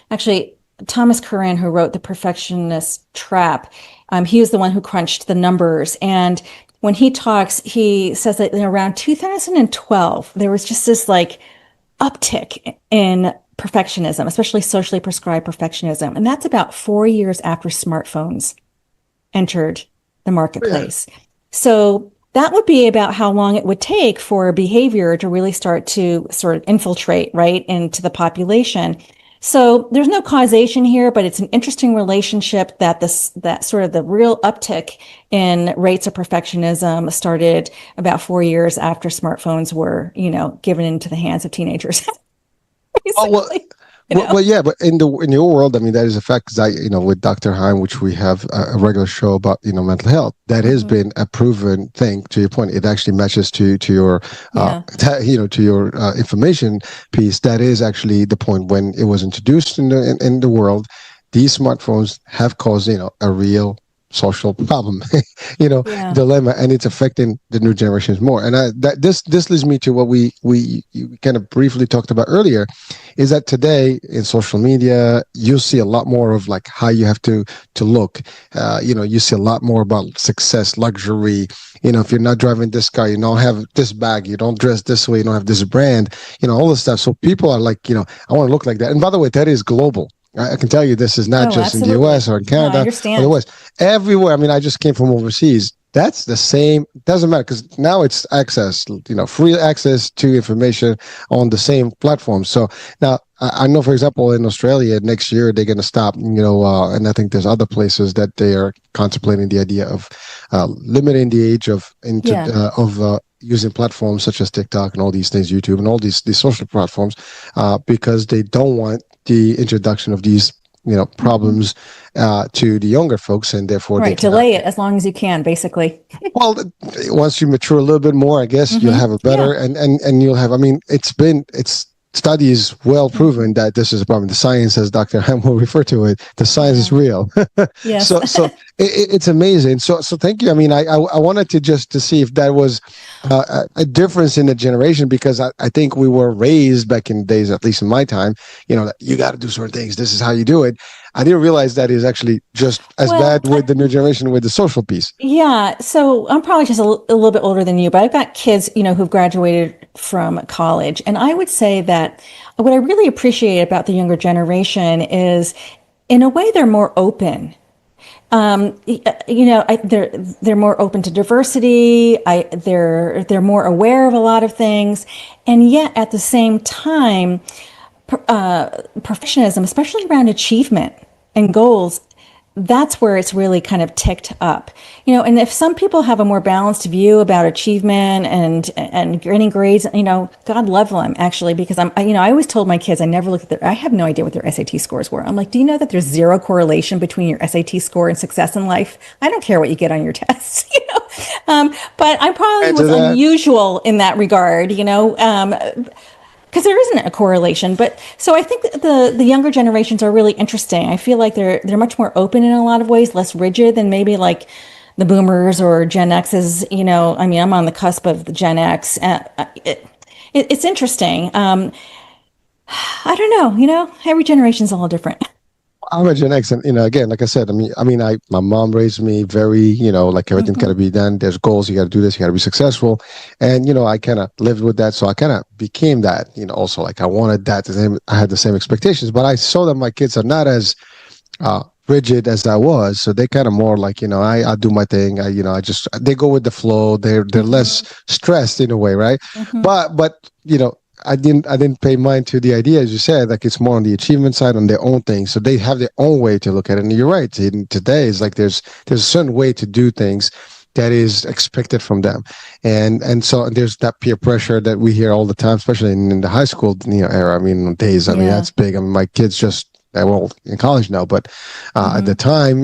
actually Thomas Curran, who wrote The Perfectionist Trap, he was the one who crunched the numbers. And when he talks, he says that in around 2012, there was just this like uptick in perfectionism, especially socially prescribed perfectionism. And that's about 4 years after smartphones entered the Yeah. marketplace. So that would be about how long it would take for behavior to really start to sort of infiltrate right into the population. So there's no causation here, but it's an interesting relationship that that sort of the real uptick in rates of perfectionism started about 4 years after smartphones were, given into the hands of teenagers, Oh well, basically. yeah, but in your world, I mean, that is a fact. Because with Dr. Heim, which we have a regular show about, mental health, that has Mhm. been a proven thing. To your point, it actually matches to your, Yeah. to your information piece. That is actually the point when it was introduced in the world. These smartphones have caused, a real social problem, Yeah. dilemma, and it's affecting the new generations more. And this leads me to what we kind of briefly talked about earlier, is that today in social media you see a lot more of like how you have to look. You see a lot more about success, luxury. If you're not driving this car, you don't have this bag, you don't dress this way, you don't have this brand, all this stuff. So people are like, I want to look like that. And by the way, that is global. I can tell you this is not Oh, just in the US absolutely. or in No, I Canada or the understand. West. Everywhere. I mean, I just came from overseas. That's the same. Doesn't matter because now it's access, free access to information on the same platform. So now I know, for example, in Australia next year they're going to stop, and I think there's other places that they are contemplating the idea of limiting the age Yeah. of using platforms such as TikTok and all these things, YouTube and all these social platforms, because they don't want the introduction of these Mhm. problems to the younger folks, and therefore they Right. cannot. Delay it as long as you can, basically. Well, once you mature a little bit more, I guess you'll have a better, Yeah. and you'll have. I mean, it's studies well proven Mhm. that this is a problem. The science, as Dr. Ham will refer to it, the science is Yeah. real. Yes. So it's amazing. So thank you. I mean, I wanted to just to see if that was a difference in the generation, because I think we were raised back in the days, at least in my time, that you got to do certain things. This is how you do it. I didn't realize that is actually just as Well, bad with the new generation with the social piece. yeah. So I'm probably just a little bit older than you, but I've got kids, who've graduated from college. And I would say that what I really appreciate about the younger generation is, in a way, they're more open. They're more open to diversity. They're more aware of a lot of things, and yet at the same time, perfectionism, especially around achievement and goals, that's where it's really kind of ticked up, and if some people have a more balanced view about achievement and getting grades, God love them actually, because I always told my kids, I never looked at I have no idea what their SAT scores were. I'm like, do you know that there's zero correlation between your SAT score and success in life? I don't care what you get on your tests, but I probably And to was that, unusual in that regard, because there isn't a correlation. But so I think the younger generations are really interesting. I feel like they're much more open in a lot of ways, less rigid than maybe like the boomers or Gen X's. I'm on the cusp of the Gen X. It's interesting. I don't know. Every generation's a little different. I'm a Gen X, and again, like I said, my mom raised me very, like everything's got to be done. There's goals. You got to do this. You got to be successful, and I kind of lived with that. So I kind of became that. Also, like I wanted that. I had the same expectations, but I saw that my kids are not as rigid as I was. So they kind of more like, I do my thing. I just they go with the flow. They're less stressed in a way, right? But I didn't pay mind to the idea, as you said, like it's more on the achievement side, on their own thing. So they have their own way to look at it. And you're right. Today is like there's a certain way to do things that is expected from them, and so there's that peer pressure that we hear all the time, especially in the high school era. Days. Yeah. That's big. My kids just they're all in college now, but at the time,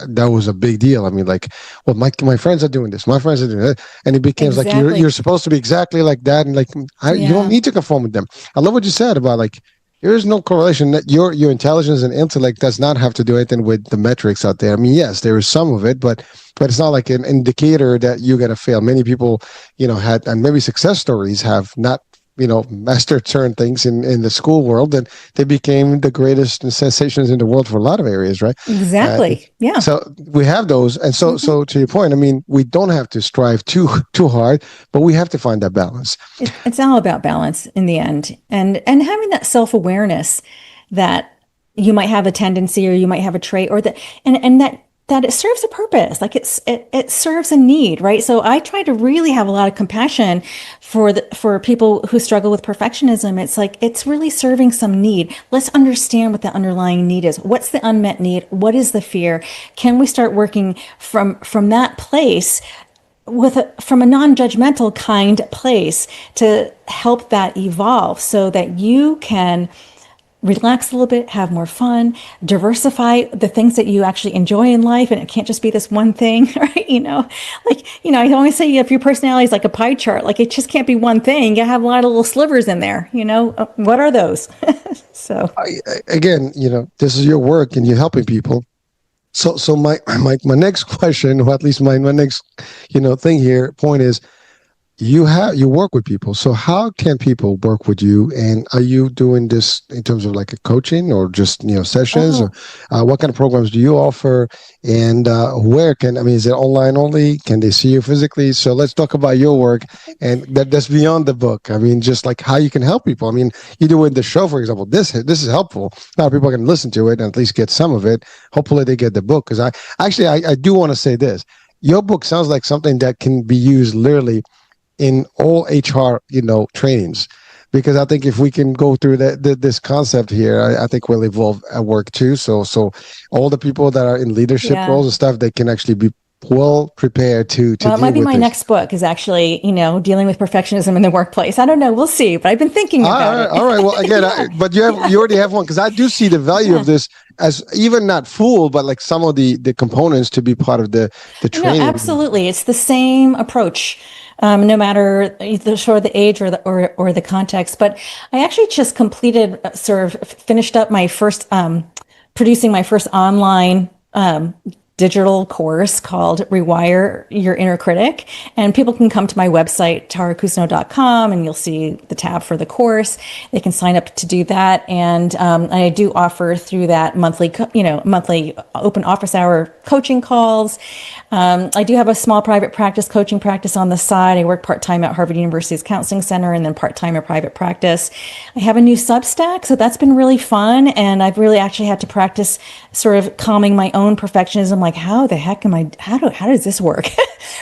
that was a big deal. Well, my friends are doing this, my friends are doing that, and it becomes like Exactly. you're supposed to be exactly like that, and like you Yeah. don't need to conform with them. I love what you said about like there is no correlation that your intelligence and intellect does not have to do anything with the metrics out there. Yes, there is some of it, but it's not like an indicator that you're gonna fail. Many people, had, and maybe success stories have not mastered certain things in the school world, and they became the greatest sensations in the world for a lot of areas, right? Exactly. Yeah. So we have those, and so to your point, we don't have to strive too hard, but we have to find that balance. It's all about balance in the end, and having that self-awareness that you might have a tendency or you might have a trait, or that and that it serves a purpose, like it serves a need, right? So I try to really have a lot of compassion for people who struggle with perfectionism. It's like it's really serving some need. Let's understand what the underlying need is. What's the unmet need? What is the fear? Can we start working from that place, from a non-judgmental kind place, to help that evolve so that you can relax a little bit, have more fun, diversify the things that you actually enjoy in life. And it can't just be this one thing, right? I always say if your personality is like a pie chart, like it just can't be one thing. You have a lot of little slivers in there, what are those? So Again, this is your work and you're helping people. So my next question, or at least my next, thing here, point is, you work with people. So how can people work with you? And are you doing this in terms of like a coaching or just, sessions, or what kind of programs do you offer? And where is it online only? Can they see you physically? So let's talk about your work, and that's beyond the book. just like how you can help people. You do in the show, for example, this is helpful. Now people can listen to it and at least get some of it. Hopefully they get the book. Because I do want to say this. Your book sounds like something that can be used literally in all HR, trainings, because I think if we can go through this concept here, I think we'll evolve at work too. So all the people that are in leadership roles and stuff, they can actually be well prepared to well, it might be my this. next book is actually, dealing with perfectionism in the workplace. I don't know. We'll see, but I've been thinking about it. All right. Well, again, but you already have one, because I do see the value of this as even not full, but like some of the components to be part of the training. No, absolutely. It's the same approach. No matter the age or the context. But I actually just finished up my first, producing my first online digital course called Rewire Your Inner Critic. And people can come to my website, TaraCousineau.com, and you'll see the tab for the course. They can sign up to do that. And I do offer through that monthly open office hour coaching calls. I do have a small private practice, coaching practice on the side. I work part-time at Harvard University's Counseling Center and then part-time in private practice. I have a new Substack, so that's been really fun. And I've really actually had to practice sort of calming my own perfectionism, like how the heck how does this work?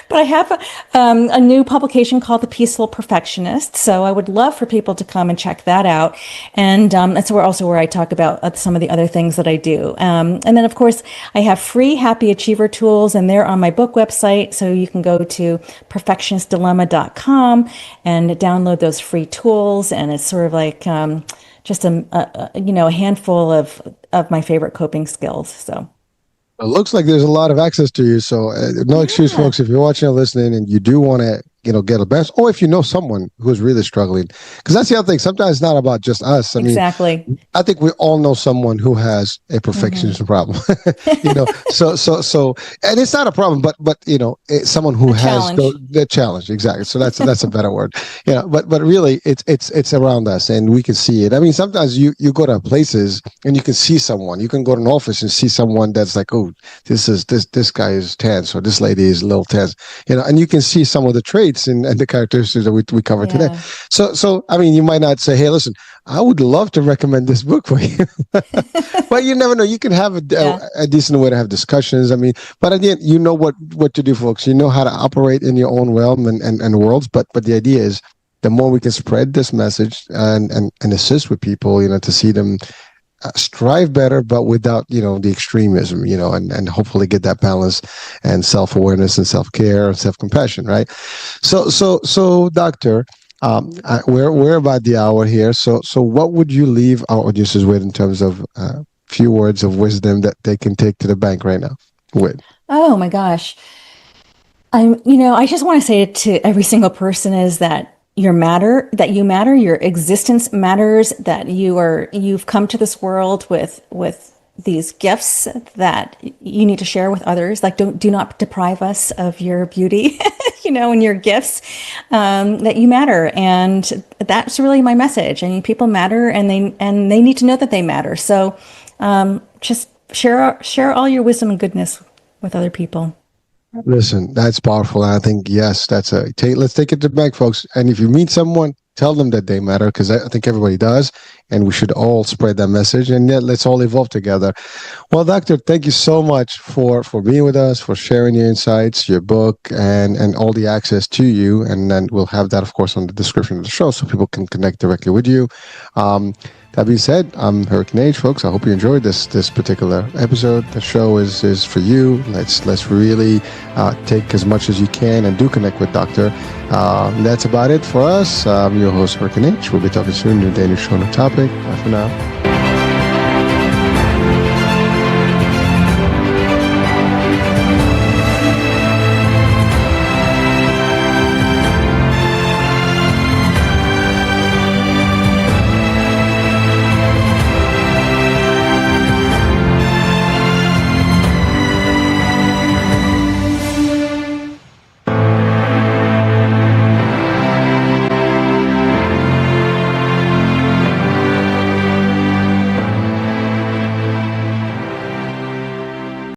But I have a new publication called The Peaceful Perfectionist. So I would love for people to come and check that out. And that's where I talk about some of the other things that I do. And then, of course, I have free Happy Achiever tools, and they're on my book website. So you can go to perfectionistdilemma.com and download those free tools. And it's sort of like just a handful of my favorite coping skills. So. It looks like there's a lot of access to you. So no excuse, folks, if you're watching or listening and you do want to, get a best, or if you know someone who's really struggling, because that's the other thing. Sometimes it's not about just us. I mean, I think we all know someone who has a perfectionism problem, so, and it's not a problem, but it's someone who has the challenge. Exactly. So that's a better word. But really it's around us and we can see it. I mean, sometimes you go to places and you can see someone, you can go to an office and see someone that's like, oh, this guy is tense or this lady is a little tense, and you can see some of the traits and the characteristics that we covered today. So I mean, you might not say, hey, listen, I would love to recommend this book for you. But you never know. You can have a decent way to have discussions. I mean, but again, you know what to do, folks. You know how to operate in your own realm and worlds. But the idea is the more we can spread this message and assist with people, to see them strive better, but without the extremism, and hopefully get that balance and self-awareness and self-care and self-compassion, right? So doctor, we're about the hour here. So what would you leave our audiences with in terms of few words of wisdom that they can take to the bank right now with? Oh my gosh, I just want to say to every single person is that you matter, your existence matters, that you've come to this world with these gifts that you need to share with others. Like, do not deprive us of your beauty, and your gifts, that you matter. And that's really my message. I mean, people matter and they need to know that they matter. So, just share all your wisdom and goodness with other people. Listen, that's powerful. And I think, yes, let's take it to the bank, folks. And if you meet someone, tell them that they matter, because I think everybody does. And we should all spread that message. And yet, let's all evolve together. Well, Doctor, thank you so much for being with us, for sharing your insights, your book, and all the access to you. And then we'll have that, of course, on the description of the show so people can connect directly with you. That being said, I'm Hurricane H, folks. I hope you enjoyed this particular episode. The show is for you. Let's really take as much as you can and do connect with Doctor. That's about it for us. I'm your host, Hurricane H. We'll be talking soon in your daily show on the topic. Bye for now.